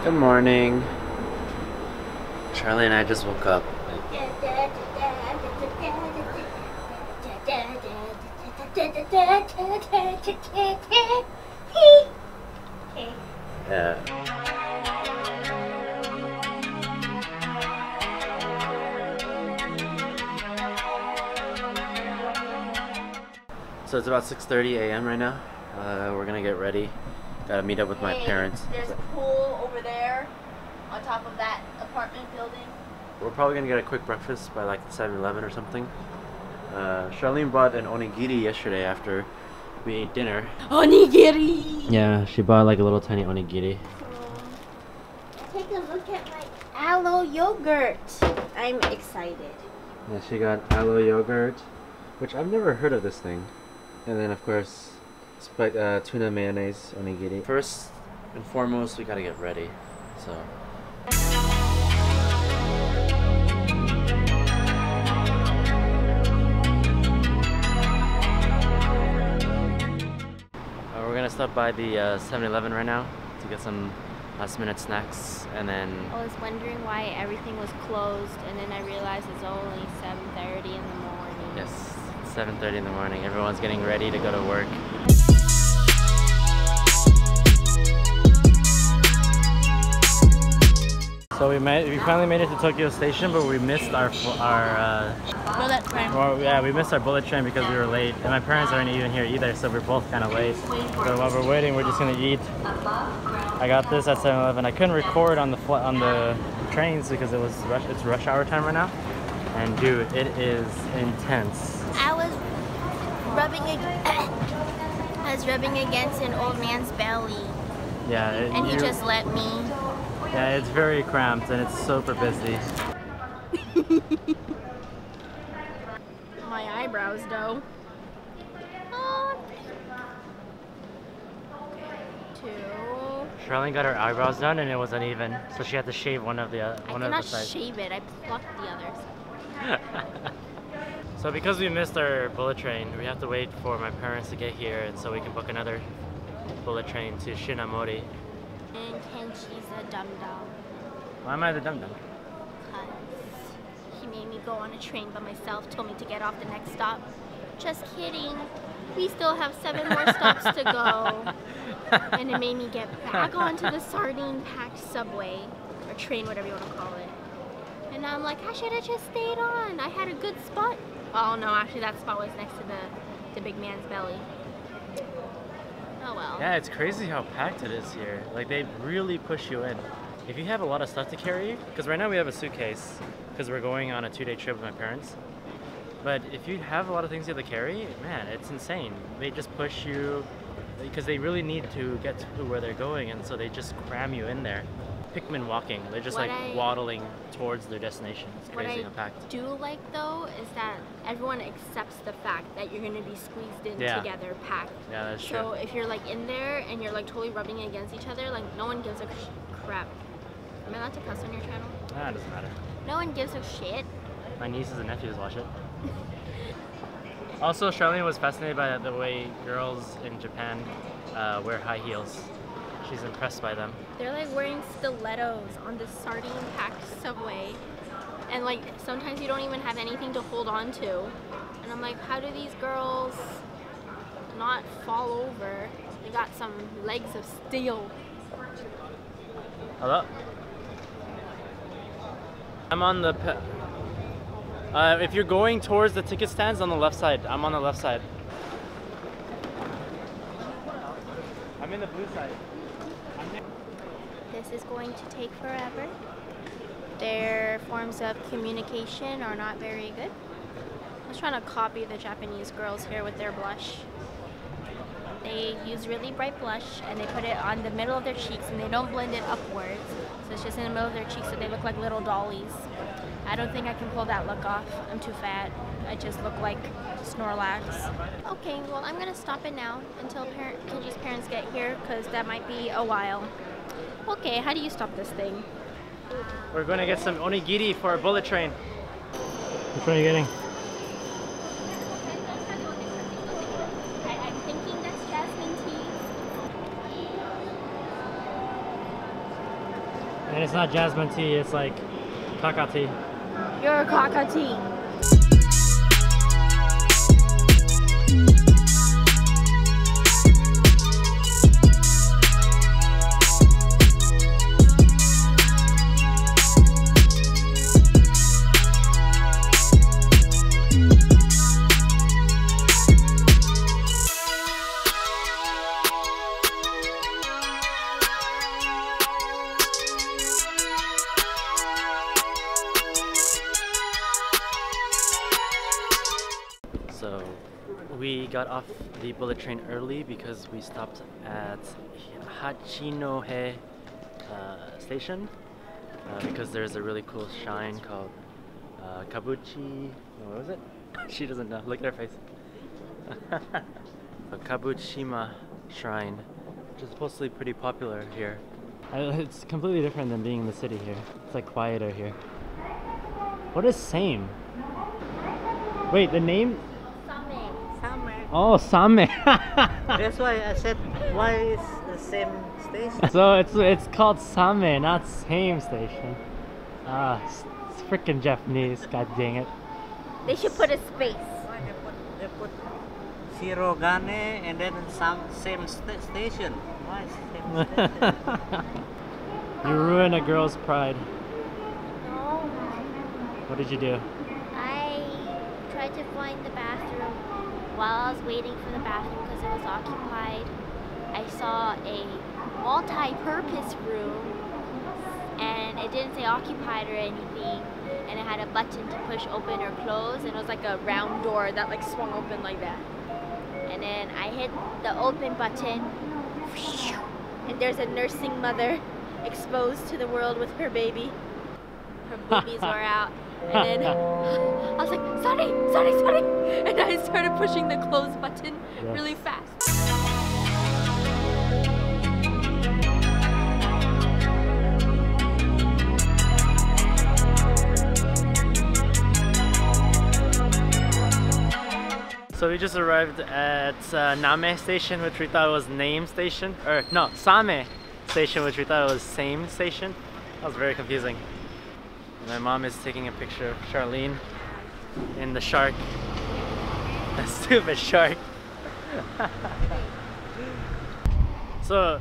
Good morning. Charlie and I just woke up. Yeah. So it's about 6:30 a.m. right now. We're gonna get ready. Gotta meet up with my parents. There's a pool over there on top of that apartment building. We're probably gonna get a quick breakfast by like 7-Eleven or something. Charlene bought an onigiri yesterday after we ate dinner. Onigiri! Yeah, she bought like a little tiny onigiri. Take a look at my aloe yogurt. I'm excited. Yeah, she got aloe yogurt, which I've never heard of this thing. And then of course, tuna mayonnaise onigiri. First and foremost, we gotta get ready. So. We're gonna stop by the 7-Eleven right now to get some last minute snacks, and then I was wondering why everything was closed, and then I realized it's only 7:30 in the morning. yes, 7:30 in the morning. Everyone's getting ready to go to work. So we finally made it to Tokyo Station, but we missed our bullet train. Well, yeah, we missed our bullet train because we were late, and my parents aren't even here either, so we're both kind of late. So while we're waiting, we're just gonna eat. I got this at 7-Eleven. I couldn't record on the trains because it's rush hour time right now, and dude, it is intense. I was rubbing against an old man's belly. Yeah, and he just let me. Yeah, it's very cramped and it's super busy. My eyebrows, though. Charlene got her eyebrows done and it was uneven, so she had to shave one of the sides. I cannot shave it. I plucked the others. So because we missed our bullet train, we have to wait for my parents to get here, and so we can book another bullet train to Shinamori. And Kenhie's a dum-dum. Why am I the dum-dum? Because he made me go on a train by myself, told me to get off the next stop. Just kidding. We still have 7 more stops to go. And it made me get back onto the sardine-packed subway, or train, whatever you want to call it. And I'm like, I should have just stayed on. I had a good spot. Oh no, actually that spot was next to the big man's belly. Oh well. Yeah, it's crazy how packed it is here. Like, they really push you in. If you have a lot of stuff to carry, because right now we have a suitcase, because we're going on a 2-day trip with my parents. But if you have a lot of things you have to carry, man, it's insane. They just push you, because they really need to get to where they're going, and so they just cram you in there. Pikmin walking, they're just waddling towards their destination. It's crazy and packed. What I do like though is that everyone accepts the fact that you're going to be squeezed in together, packed. Yeah, that's true. So if you're like in there and you're like totally rubbing against each other, like no one gives a crap. Am I allowed to cuss on your channel? Nah, it doesn't matter. No one gives a shit. My nieces and nephews watch it. Also, Charlene was fascinated by the way girls in Japan wear high heels. She's impressed by them. They're like wearing stilettos on this sardine-packed subway. And like sometimes you don't even have anything to hold on to. And I'm like, how do these girls not fall over? They got some legs of steel. Hello? I'm on the... if you're going towards the ticket stands, on the left side. I'm on the left side. I'm in the blue side. This is going to take forever. Their forms of communication are not very good. I was trying to copy the Japanese girls here with their blush. They use really bright blush and they put it on the middle of their cheeks and they don't blend it upwards. So it's just in the middle of their cheeks so they look like little dollies. I don't think I can pull that look off. I'm too fat. I just look like Snorlax. Okay, well I'm gonna stop it now until Kenji's parents get here because that might be a while. Okay, how do you stop this thing? We're gonna get some onigiri for a bullet train. Which one are you getting? I'm thinking that's jasmine tea. And it's not jasmine tea, it's like kaka tea. You're a cockatoo. So we got off the bullet train early because we stopped at Hachinohe station because there's a really cool shrine called Kabuchi. What was it? She doesn't know. Look at her face. The Kabuchima shrine, which is supposedly pretty popular here. It's completely different than being in the city here. It's like quieter here. What is same? Wait, the name? Same. Oh, Same. That's why I said, why is the same station? So it's called Same, not same station. Ah, it's freaking Japanese. God dang it. They should put a space. Why they put Shirogane and then same station. Why same station? You ruined a girl's pride. No. What did you do? I tried to find the bathroom. While I was waiting for the bathroom because it was occupied, I saw a multi-purpose room and it didn't say occupied or anything, and it had a button to push open or close, and it was like a round door that like swung open like that. And then I hit the open button and there's a nursing mother exposed to the world with her baby. Her boobies were out. And then I was like, sorry, and I started pushing the close button really fast. So we just arrived at Name station, which we thought was name station, or no, Same station, which we thought was same station. That was very confusing. My mom is taking a picture of Charlene in the shark. That stupid shark. So,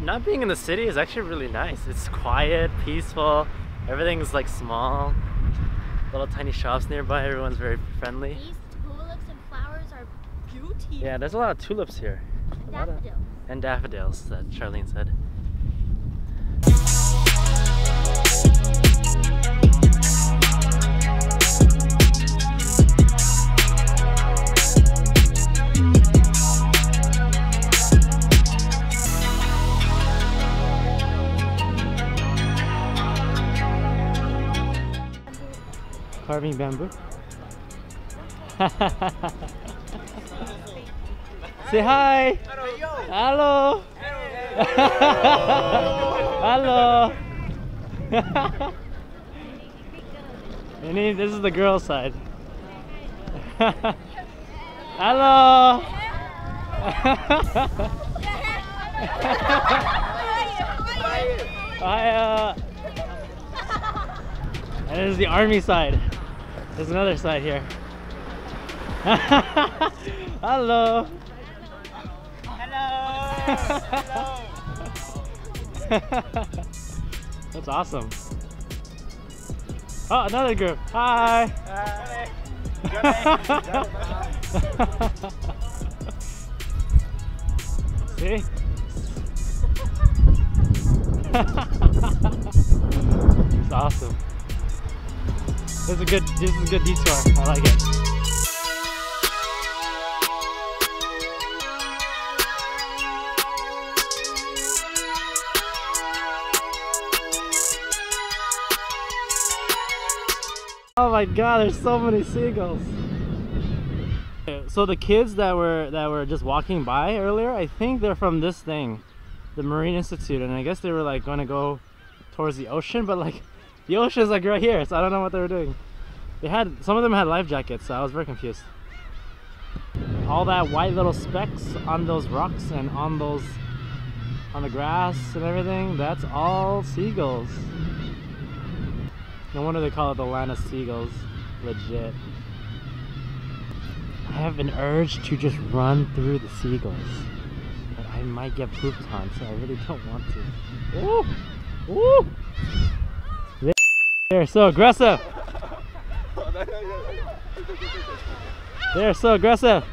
not being in the city is actually really nice. It's quiet, peaceful, everything's like small. Little tiny shops nearby, everyone's very friendly. These tulips and flowers are beautiful. Yeah, there's a lot of tulips here. Daffodils. And daffodils, that Charlene said. Carving bamboo. Say hi. Hello. Hello. This is the girl side. Hello. Hi. And this is the army side. There's another side here. Hello. Hello. That's awesome. Oh, another group. Hi. See? It's awesome. This is a good detour. I like it. Oh my god, there's so many seagulls. So the kids that were just walking by earlier, I think they're from this thing, the Marine Institute, and I guess they were like going to go towards the ocean, but like the ocean is like right here, so I don't know what they were doing. Some of them had life jackets, so I was very confused. All that white little specks on those rocks and on on the grass and everything, that's all seagulls. No wonder they call it the land of seagulls. Legit. I have an urge to just run through the seagulls, but I might get pooped on, so I really don't want to. Woo! Woo! They're so aggressive! They're so aggressive!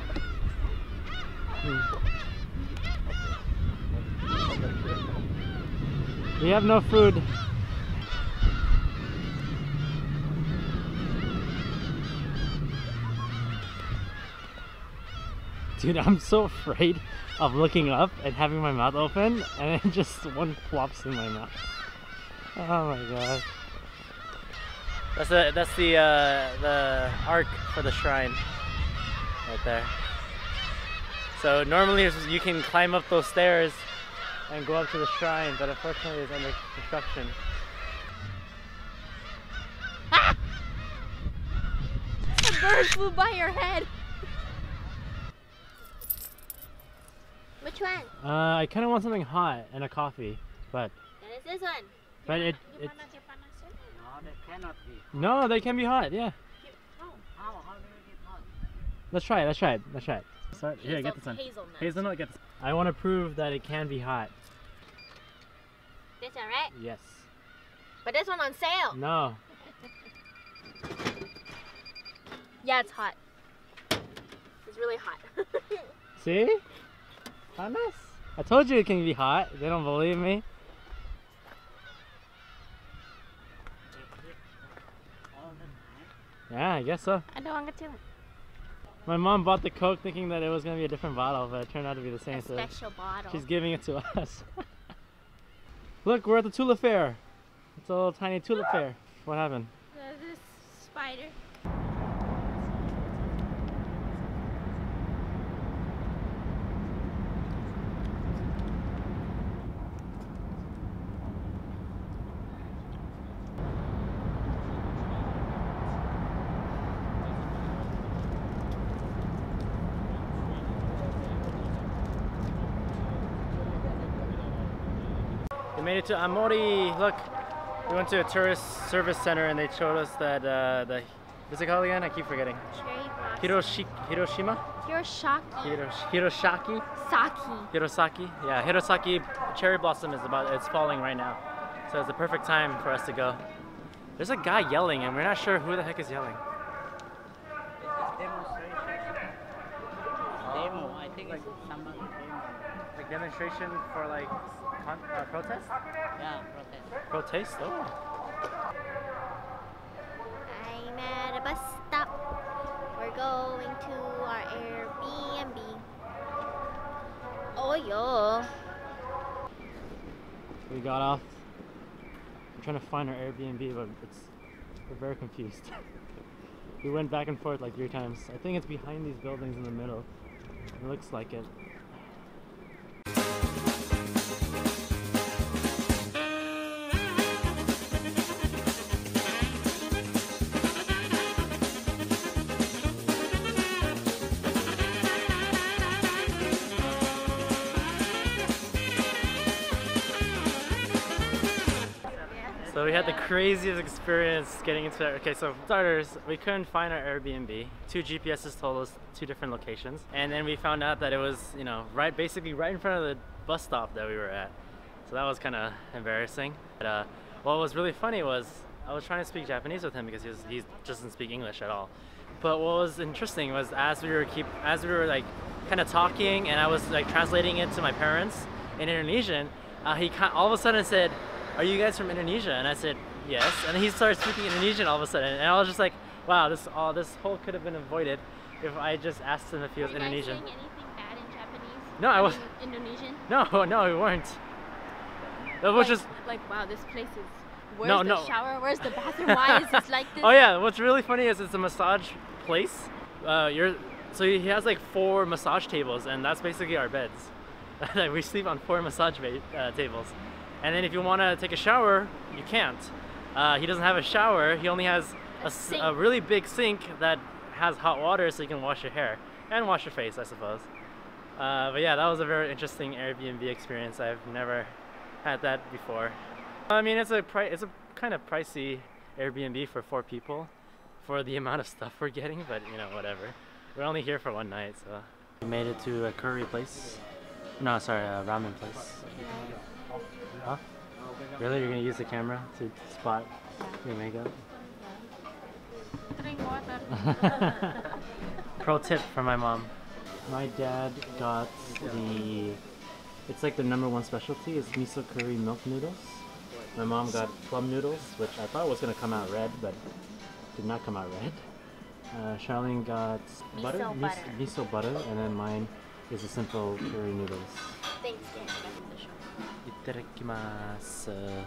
We have no food. Dude, I'm so afraid of looking up and having my mouth open and then just one plops in my mouth. Oh my gosh. That's the arc for the shrine right there. So normally you can climb up those stairs and go up to the shrine, but unfortunately it's under construction. Ah! A bird flew by your head. Which one? I kind of want something hot and a coffee, but That is this one. but it No, they cannot be. no, they can be hot. Yeah, How do you get hot? let's try it. Let's try it. Let's try it. Sorry, here, get this one. Hazelnut. Hazelnut, get this. I want to prove that it can be hot. This one, right? Yes. But this one on sale. No. Yeah, it's hot. It's really hot. See? Hotness? I told you it can be hot. They don't believe me. Yeah, I guess so. I don't want to. My mom bought the Coke thinking that it was going to be a different bottle, but it turned out to be the same. A So special bottle. she's giving it to us. Look, we're at the tulip fair. It's a little tiny tulip fair. What happened? This spider. We made it to Amori. Look, we went to a tourist service center and they showed us that what's it called again? I keep forgetting. Cherry blossom. Hiroshima? Hiroshaki. Hirosaki? Saki. Hirosaki? Yeah, Hirosaki cherry blossom it's falling right now. So it's the perfect time for us to go. There's a guy yelling and we're not sure who the heck is yelling. Demo, I think it's someone demo. Like demonstration for like protest? Yeah, protest. Protest? Oh. I'm at a bus stop. We're going to our Airbnb. Oh, yo. We got off. We're trying to find our Airbnb, but we're very confused. We went back and forth like 3 times. I think it's behind these buildings in the middle. It looks like it. So we had the craziest experience getting into it. Okay, so for starters, we couldn't find our Airbnb. 2 GPSs told us 2 different locations. And then we found out that it was, you know, basically right in front of the bus stop that we were at. So that was kind of embarrassing. But what was really funny was I was trying to speak Japanese with him because he just doesn't speak English at all. But what was interesting was as we were like kind of talking and I was like translating it to my parents in Indonesian, he all of a sudden said, "Are you guys from Indonesia?" And I said, "Yes." And he started speaking Indonesian all of a sudden. And I was just like, wow, this whole could have been avoided if I just asked him if he was Indonesian. Were you guys saying anything bad in Japanese? No, I was. Indonesian? No, we weren't. That was just. Like, wow, this place is. Where's No, the no. shower? Where's the bathroom? Why is this like this? Oh yeah, what's really funny is it's a massage place. So he has like 4 massage tables, and that's basically our beds. We sleep on 4 massage tables. And then if you want to take a shower, you can't. He doesn't have a shower. He only has a really big sink that has hot water so you can wash your hair and wash your face, I suppose. But yeah, that was a very interesting Airbnb experience. I've never had that before. I mean, it's a kind of pricey Airbnb for 4 people for the amount of stuff we're getting, but you know, whatever. We're only here for one night, so. We made it to a curry place. No, sorry, a ramen place. Huh? Really? You're gonna use the camera to spot your makeup? Drink water. Pro tip from my mom. My dad got it's like the #1 specialty, is miso curry milk noodles. My mom got plum noodles, which I thought was gonna come out red, but did not come out red. Charlene got miso butter, and then mine is a simple curry noodles. Thanks, Dan. Itadakimasu.